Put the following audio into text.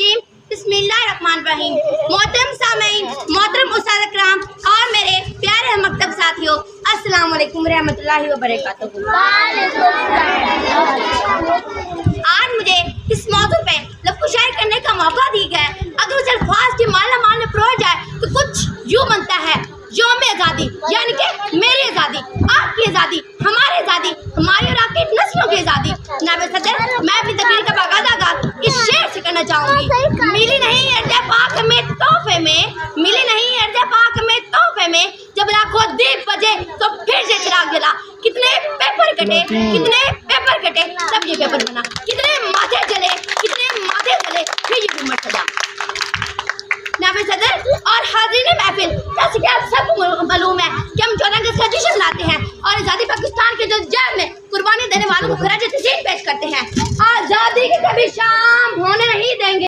रजीम बिस्मिल्लाहिर्रहमानिर्रहीम। मोहतरम सामीन, मोहतरम उस्ताद इकराम और मेरे प्यारे मकतब साथियों, अस्सलाम वालेकुम रहमतुल्लाहि व बरकातहू। आज मुझे इस मौजू पे लफ्ज़ करने का मौका दी गया। अगर उस अल्फाज की माला माल में परोया जाए तो कुछ यूँ बनता है, यौम आज़ादी यानी कि मेरी आज़ादी, आपकी आज़ादी, हमारी आज़ादी, हमारी और आपकी नस्लों की आज़ादी। जनाब सदर, मैं अपनी तकरीर का आगाज़ इस शेर से करना चाहूँगी। मिली नहीं अर्ज़ पाक में तोहफे में, मिली नहीं अर्ज़ पाक में तोहफे में, जब लाखों दीप बजे तो फिर से चिराग जला। कितने पेपर कटे, कितने पेपर कटे, तब ये पेपर बना। कितने माथे जले, कितने माथे जले, फिर ये भी मर सजा। जनाब सदर और हाज़रीन महफिल, जैसे कि आप सबको मालूम है कि हम 14 अगस्त का जश्न मनाते हैं और आज़ादी पाकिस्तान के जो जेल में कुर्बानी देने वालों को खराज तहसीन पेश करते हैं। आज़ादी की कभी शाम होने नहीं देंगे।